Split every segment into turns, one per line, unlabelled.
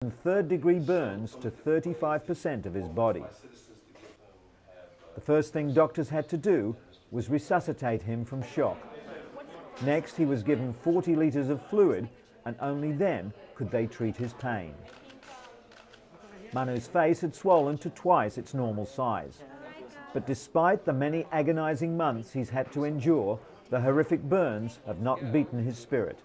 and third-degree burns to 35% of his body. The first thing doctors had to do was resuscitate him from shock. Next, he was given 40 litres of fluid, and only then could they treat his pain. Manu's face had swollen to twice its normal size. But despite the many agonising months he's had to endure, the horrific burns have not beaten his spirit.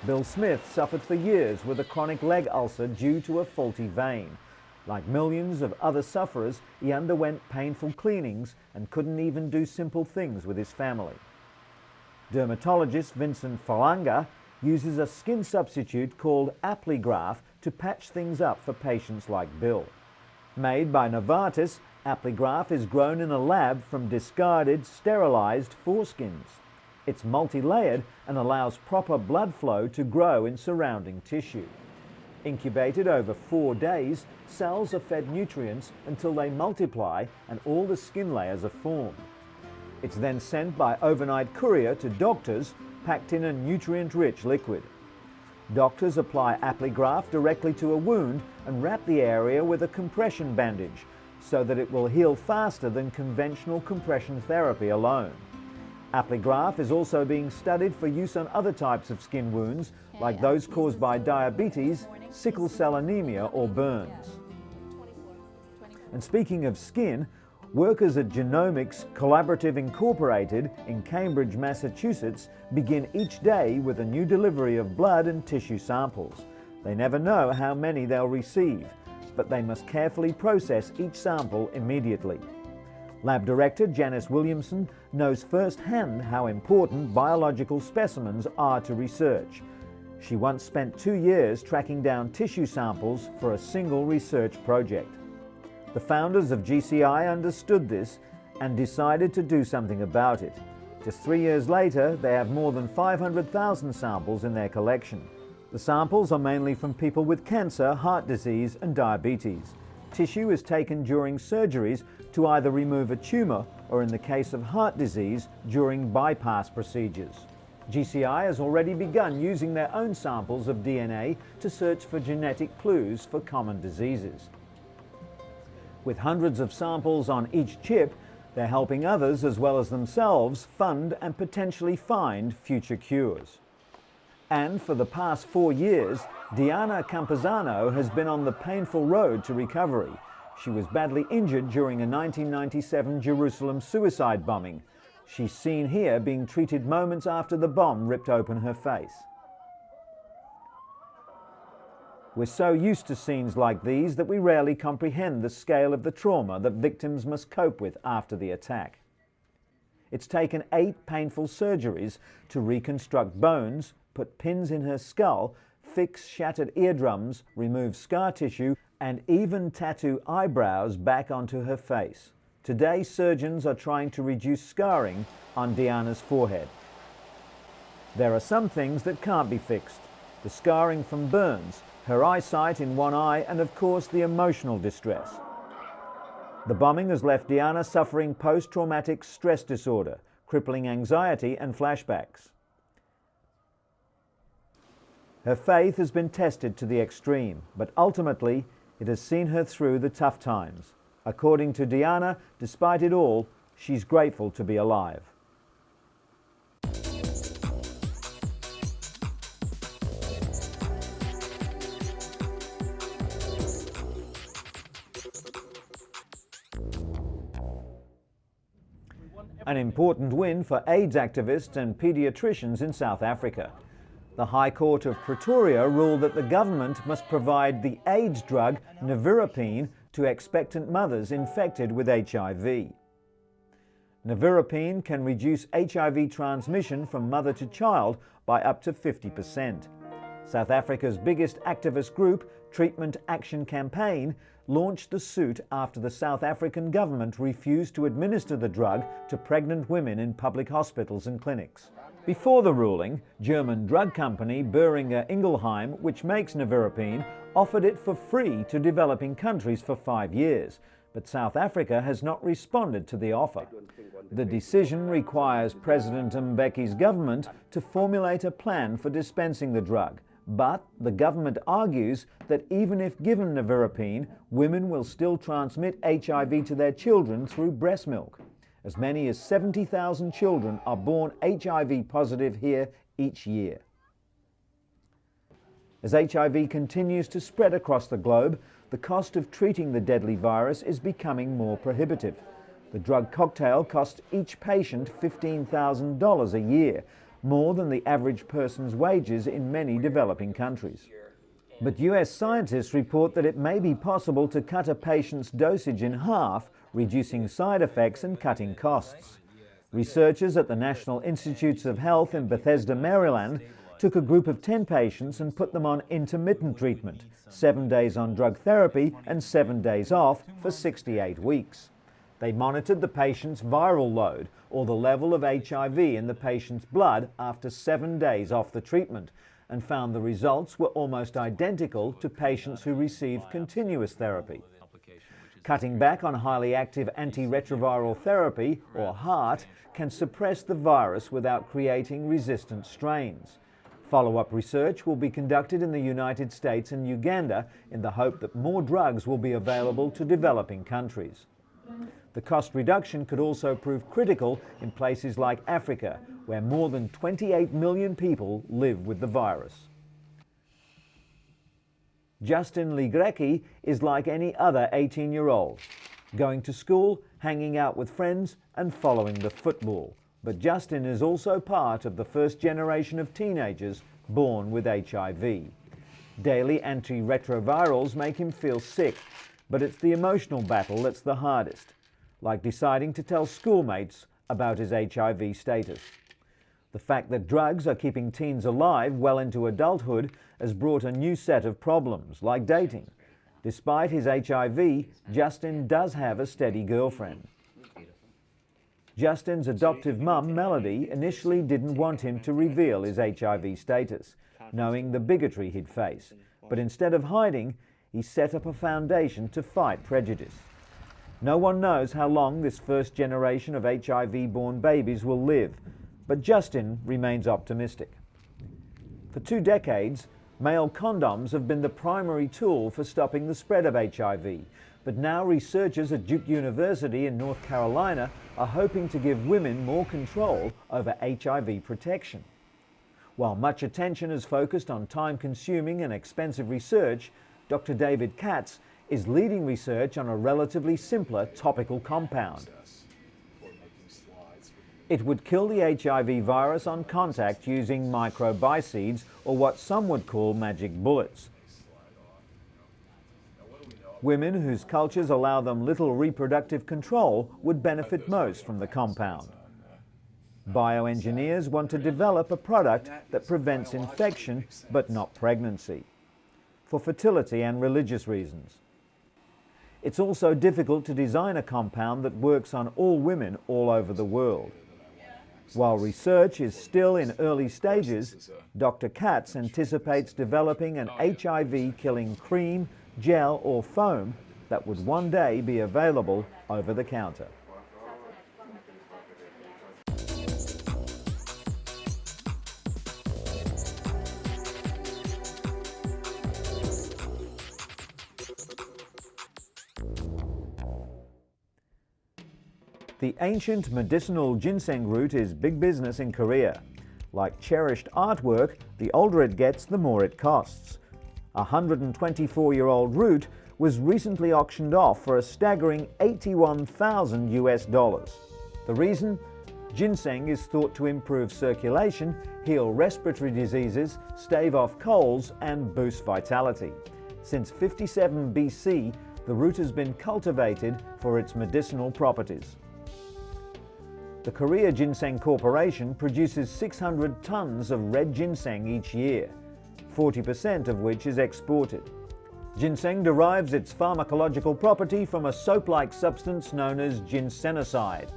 Bill Smith suffered for years with a chronic leg ulcer due to a faulty vein. Like millions of other sufferers, he underwent painful cleanings and couldn't even do simple things with his family. Dermatologist Vincent Falanga uses a skin substitute called Apligraf to patch things up for patients like Bill. Made by Novartis, Apligraf is grown in a lab from discarded, sterilised foreskins. It's multi-layered and allows proper blood flow to grow in surrounding tissue. Incubated over 4 days, cells are fed nutrients until they multiply and all the skin layers are formed. It's then sent by overnight courier to doctors, packed in a nutrient-rich liquid. Doctors apply Apligraf directly to a wound and wrap the area with a compression bandage so that it will heal faster than conventional compression therapy alone. Apligraf is also being studied for use on other types of skin wounds, like those caused by diabetes, sickle cell anemia or burns. And speaking of skin, workers at Genomics Collaborative Incorporated in Cambridge, Massachusetts begin each day with a new delivery of blood and tissue samples. They never know how many they'll receive, but they must carefully process each sample immediately. Lab Director Janice Williamson knows firsthand how important biological specimens are to research. She once spent 2 years tracking down tissue samples for a single research project. The founders of GCI understood this and decided to do something about it. Just 3 years later, they have more than 500,000 samples in their collection. The samples are mainly from people with cancer, heart disease and diabetes. Tissue is taken during surgeries to either remove a tumour or, in the case of heart disease, during bypass procedures. GCI has already begun using their own samples of DNA to search for genetic clues for common diseases. With hundreds of samples on each chip, they're helping others as well as themselves fund and potentially find future cures. And for the past 4 years, Diana Campuzano has been on the painful road to recovery. She was badly injured during a 1997 Jerusalem suicide bombing. She's seen here being treated moments after the bomb ripped open her face. We're so used to scenes like these that we rarely comprehend the scale of the trauma that victims must cope with after the attack. It's taken 8 painful surgeries to reconstruct bones, put pins in her skull, fix shattered eardrums, remove scar tissue, and even tattoo eyebrows back onto her face. Today, surgeons are trying to reduce scarring on Diana's forehead. There are some things that can't be fixed. The scarring from burns, her eyesight in one eye, and of course the emotional distress. The bombing has left Diana suffering post-traumatic stress disorder, crippling anxiety and flashbacks. Her faith has been tested to the extreme, but ultimately it has seen her through the tough times. According to Diana, despite it all, she's grateful to be alive. An important win for AIDS activists and paediatricians in South Africa. The High Court of Pretoria ruled that the government must provide the AIDS drug nevirapine to expectant mothers infected with HIV. Nevirapine can reduce HIV transmission from mother to child by up to 50%. South Africa's biggest activist group, Treatment Action Campaign, launched the suit after the South African government refused to administer the drug to pregnant women in public hospitals and clinics. Before the ruling, German drug company Boehringer Ingelheim, which makes nevirapine, offered it for free to developing countries for 5 years, but South Africa has not responded to the offer. The decision requires President Mbeki's government to formulate a plan for dispensing the drug, But the government argues that even if given nevirapine, women will still transmit HIV to their children through breast milk. As many as 70,000 children are born HIV positive here each year. As HIV continues to spread across the globe, the cost of treating the deadly virus is becoming more prohibitive. The drug cocktail costs each patient $15,000 a year, more than the average person's wages in many developing countries. But US scientists report that it may be possible to cut a patient's dosage in half, reducing side effects and cutting costs. Researchers at the National Institutes of Health in Bethesda, Maryland, took a group of 10 patients and put them on intermittent treatment, 7 days on drug therapy and 7 days off for 68 weeks. They monitored the patient's viral load, or the level of HIV in the patient's blood after 7 days off the treatment, and found the results were almost identical to patients who received continuous therapy. Cutting back on highly active antiretroviral therapy, or HAART, can suppress the virus without creating resistant strains. Follow-up research will be conducted in the United States and Uganda in the hope that more drugs will be available to developing countries. The cost reduction could also prove critical in places like Africa, where more than 28 million people live with the virus. Justin Ligrecki is like any other 18-year-old, going to school, hanging out with friends and following the football. But Justin is also part of the first generation of teenagers born with HIV. Daily antiretrovirals make him feel sick, but it's the emotional battle that's the hardest, like deciding to tell schoolmates about his HIV status. The fact that drugs are keeping teens alive well into adulthood has brought a new set of problems, like dating. Despite his HIV, Justin does have a steady girlfriend. Justin's adoptive mum, Melody, initially didn't want him to reveal his HIV status, knowing the bigotry he'd face. But instead of hiding, he set up a foundation to fight prejudice. No one knows how long this first generation of HIV-born babies will live, but Justin remains optimistic. For 2 decades, male condoms have been the primary tool for stopping the spread of HIV, but now researchers at Duke University in North Carolina are hoping to give women more control over HIV protection. While much attention is focused on time-consuming and expensive research, Dr. David Katz is leading research on a relatively simpler topical compound. It would kill the HIV virus on contact using microbicedes, or what some would call magic bullets. Women whose cultures allow them little reproductive control would benefit most from the compound. Bioengineers want to develop a product that prevents infection but not pregnancy, for fertility and religious reasons. It's also difficult to design a compound that works on all women all over the world. While research is still in early stages, Dr. Katz anticipates developing an HIV-killing cream, gel or foam that would one day be available over the counter. The ancient medicinal ginseng root is big business in Korea. Like cherished artwork, the older it gets, the more it costs. A 124-year-old root was recently auctioned off for a staggering $81,000 US. The reason? Ginseng is thought to improve circulation, heal respiratory diseases, stave off colds, and boost vitality. Since 57 BC, the root has been cultivated for its medicinal properties. The Korea Ginseng Corporation produces 600 tons of red ginseng each year, 40% of which is exported. Ginseng derives its pharmacological property from a soap-like substance known as ginsenoside.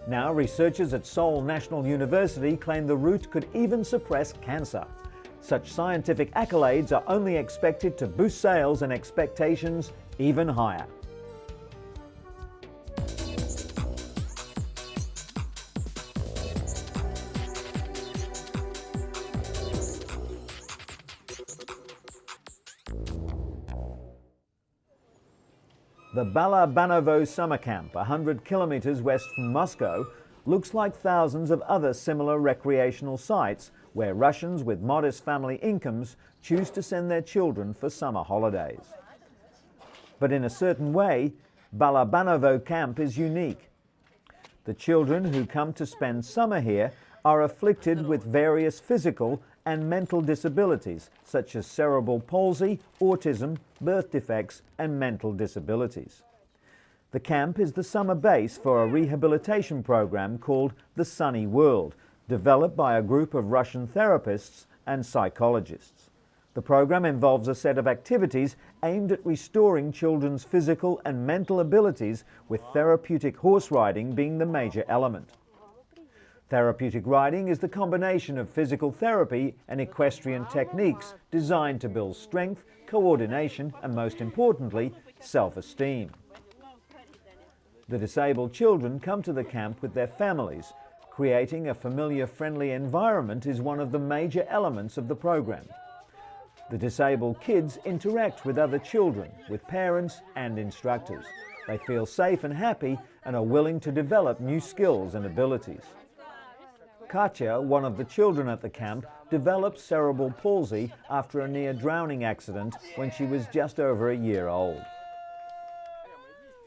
Now, researchers at Seoul National University claim the root could even suppress cancer. Such scientific accolades are only expected to boost sales and expectations even higher. The Balabanovo summer camp, 100 kilometers west from Moscow, looks like thousands of other similar recreational sites where Russians with modest family incomes choose to send their children for summer holidays. But in a certain way, Balabanovo camp is unique. The children who come to spend summer here are afflicted with various physical and mental disabilities such as cerebral palsy, autism, birth defects and mental disabilities. The camp is the summer base for a rehabilitation program called The Sunny World, developed by a group of Russian therapists and psychologists. The program involves a set of activities aimed at restoring children's physical and mental abilities, with therapeutic horse riding being the major element. Therapeutic riding is the combination of physical therapy and equestrian techniques designed to build strength, coordination and, most importantly, self-esteem. The disabled children come to the camp with their families. Creating a familiar, friendly environment is one of the major elements of the program. The disabled kids interact with other children, with parents and instructors. They feel safe and happy and are willing to develop new skills and abilities. Katya, one of the children at the camp, developed cerebral palsy after a near-drowning accident when she was just over a year old.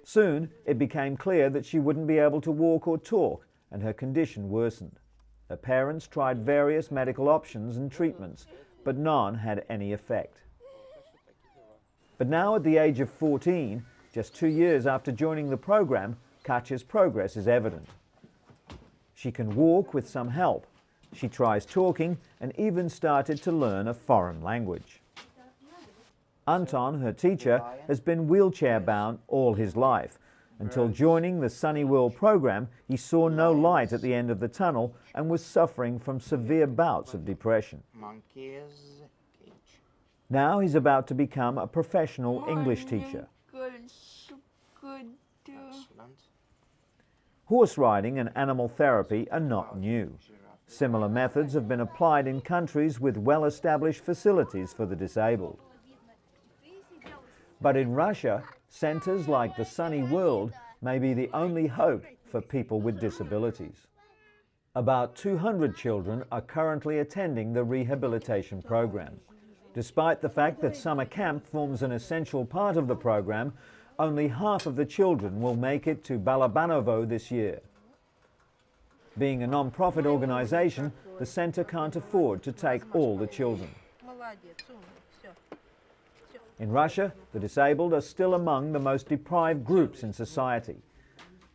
Soon, it became clear that she wouldn't be able to walk or talk, and her condition worsened. Her parents tried various medical options and treatments, but none had any effect. But now, at the age of 14, just 2 years after joining the program, Katya's progress is evident. She can walk with some help. She tries talking and even started to learn a foreign language. Anton, her teacher, has been wheelchair-bound all his life. Until joining the Sunny World program, he saw no light at the end of the tunnel and was suffering from severe bouts of depression. Now he's about to become a professional English teacher. Horse riding and animal therapy are not new. Similar methods have been applied in countries with well-established facilities for the disabled. But in Russia, centres like the Sunny World may be the only hope for people with disabilities. About 200 children are currently attending the rehabilitation program. Despite the fact that summer camp forms an essential part of the program, only half of the children will make it to Balabanovo this year. Being a non-profit organisation, the centre can't afford to take all the children. In Russia, the disabled are still among the most deprived groups in society.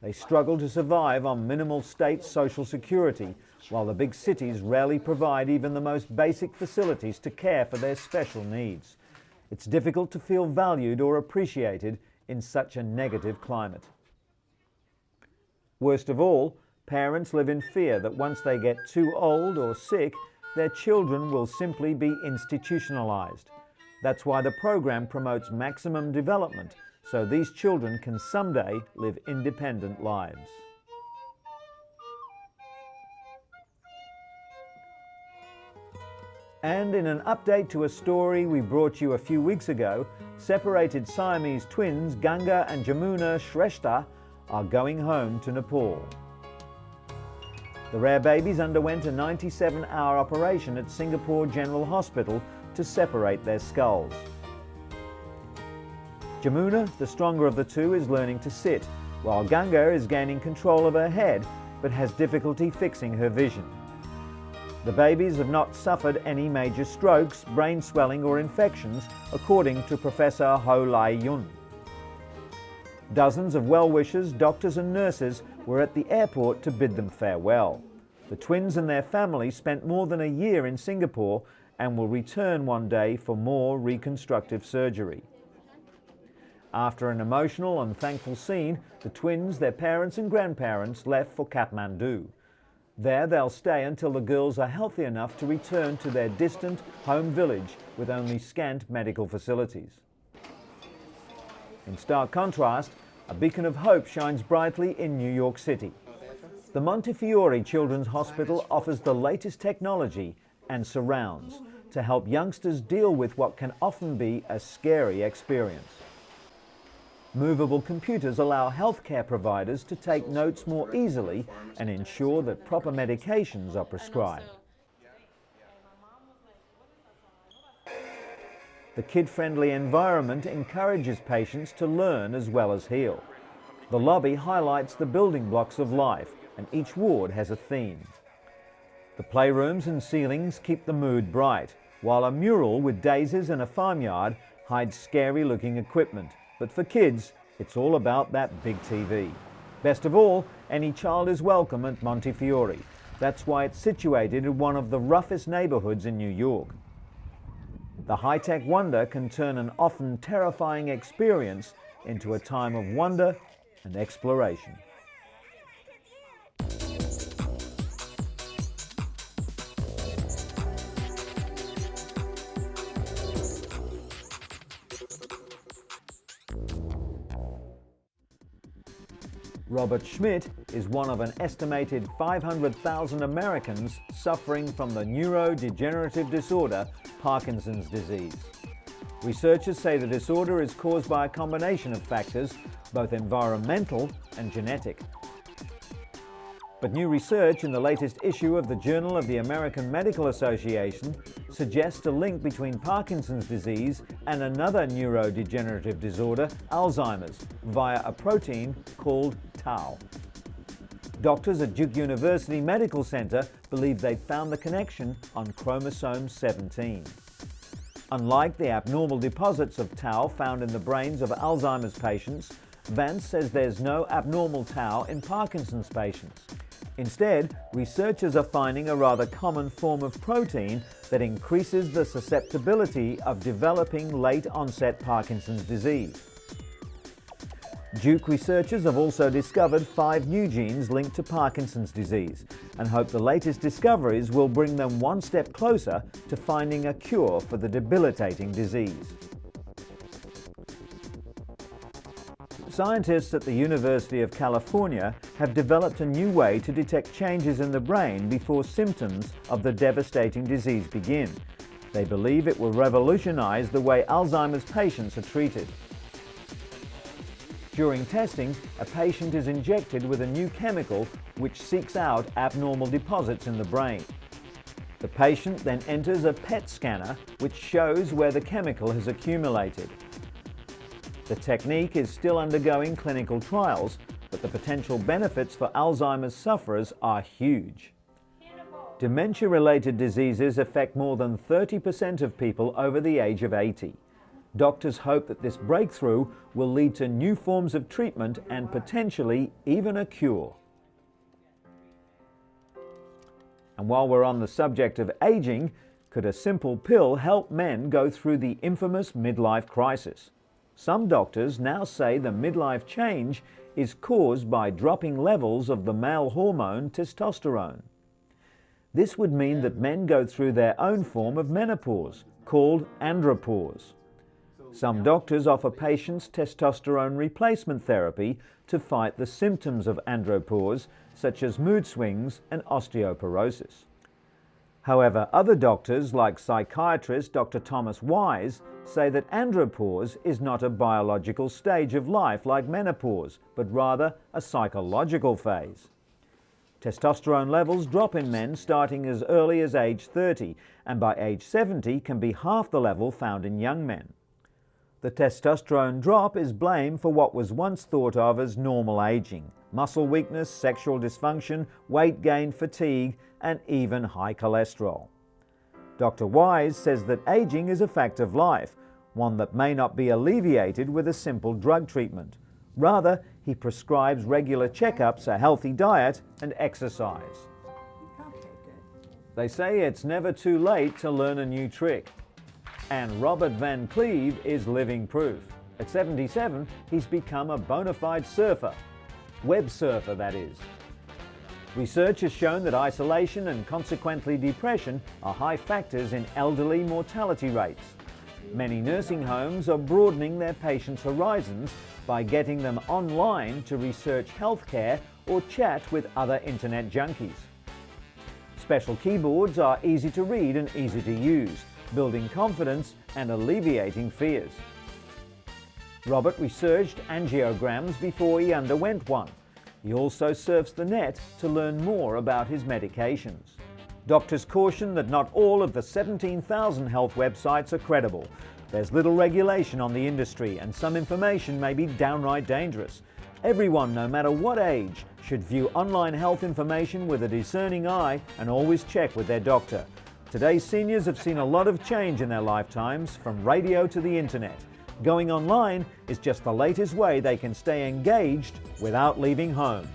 They struggle to survive on minimal state social security, while the big cities rarely provide even the most basic facilities to care for their special needs. It's difficult to feel valued or appreciated in such a negative climate. Worst of all, parents live in fear that once they get too old or sick, their children will simply be institutionalized. That's why the program promotes maximum development, so these children can someday live independent lives. And in an update to a story we brought you a few weeks ago, separated Siamese twins Ganga and Jamuna Shrestha are going home to Nepal. The rare babies underwent a 97-hour operation at Singapore General Hospital to separate their skulls. Jamuna, the stronger of the two, is learning to sit, while Ganga is gaining control of her head but has difficulty fixing her vision. The babies have not suffered any major strokes, brain swelling or infections, according to Professor Ho Lai Yun. Dozens of well-wishers, doctors and nurses were at the airport to bid them farewell. The twins and their family spent more than a year in Singapore and will return one day for more reconstructive surgery. After an emotional and thankful scene, the twins, their parents and grandparents left for Kathmandu. There they'll stay until the girls are healthy enough to return to their distant home village with only scant medical facilities. In stark contrast, a beacon of hope shines brightly in New York City. The Montefiore Children's Hospital offers the latest technology and surrounds to help youngsters deal with what can often be a scary experience. Movable computers allow healthcare providers to take notes more easily and ensure that proper medications are prescribed. The kid-friendly environment encourages patients to learn as well as heal. The lobby highlights the building blocks of life, and each ward has a theme. The playrooms and ceilings keep the mood bright, while a mural with daisies and a farmyard hides scary-looking equipment. But for kids, it's all about that big TV. Best of all, any child is welcome at Montefiore. That's why it's situated in one of the roughest neighborhoods in New York. The high-tech wonder can turn an often terrifying experience into a time of wonder and exploration. Robert Schmidt is one of an estimated 500,000 Americans suffering from the neurodegenerative disorder Parkinson's disease. Researchers say the disorder is caused by a combination of factors, both environmental and genetic. But new research in the latest issue of the Journal of the American Medical Association suggests a link between Parkinson's disease and another neurodegenerative disorder, Alzheimer's, via a protein called tau. Doctors at Duke University Medical Center believe they found the connection on chromosome 17. Unlike the abnormal deposits of tau found in the brains of Alzheimer's patients, Vance says there's no abnormal tau in Parkinson's patients. Instead, researchers are finding a rather common form of protein that increases the susceptibility of developing late-onset Parkinson's disease. Duke researchers have also discovered 5 new genes linked to Parkinson's disease and hope the latest discoveries will bring them one step closer to finding a cure for the debilitating disease. Scientists at the University of California have developed a new way to detect changes in the brain before symptoms of the devastating disease begin. They believe it will revolutionize the way Alzheimer's patients are treated. During testing, a patient is injected with a new chemical which seeks out abnormal deposits in the brain. The patient then enters a PET scanner which shows where the chemical has accumulated. The technique is still undergoing clinical trials, but the potential benefits for Alzheimer's sufferers are huge. Dementia-related diseases affect more than 30% of people over the age of 80. Doctors hope that this breakthrough will lead to new forms of treatment and potentially even a cure. And while we're on the subject of aging, could a simple pill help men go through the infamous midlife crisis? Some doctors now say the midlife change is caused by dropping levels of the male hormone testosterone. This would mean that men go through their own form of menopause, called andropause. Some doctors offer patients testosterone replacement therapy to fight the symptoms of andropause, such as mood swings and osteoporosis. However, other doctors, like psychiatrist Dr. Thomas Wise, say that andropause is not a biological stage of life like menopause, but rather a psychological phase. Testosterone levels drop in men starting as early as age 30, and by age 70 can be half the level found in young men. The testosterone drop is blamed for what was once thought of as normal aging: muscle weakness, sexual dysfunction, weight gain, fatigue, and even high cholesterol. Dr. Wise says that aging is a fact of life, one that may not be alleviated with a simple drug treatment. Rather, he prescribes regular checkups, a healthy diet, and exercise. They say it's never too late to learn a new trick. And Robert Van Cleve is living proof. At 77, he's become a bona fide surfer. Web surfer, that is. Research has shown that isolation and consequently depression are high factors in elderly mortality rates. Many nursing homes are broadening their patients' horizons by getting them online to research healthcare or chat with other internet junkies. Special keyboards are easy to read and easy to use, building confidence and alleviating fears. Robert researched angiograms before he underwent one. He also surfs the net to learn more about his medications. Doctors caution that not all of the 17,000 health websites are credible. There's little regulation on the industry and some information may be downright dangerous. Everyone, no matter what age, should view online health information with a discerning eye and always check with their doctor. Today's seniors have seen a lot of change in their lifetimes, from radio to the internet. Going online is just the latest way they can stay engaged without leaving home.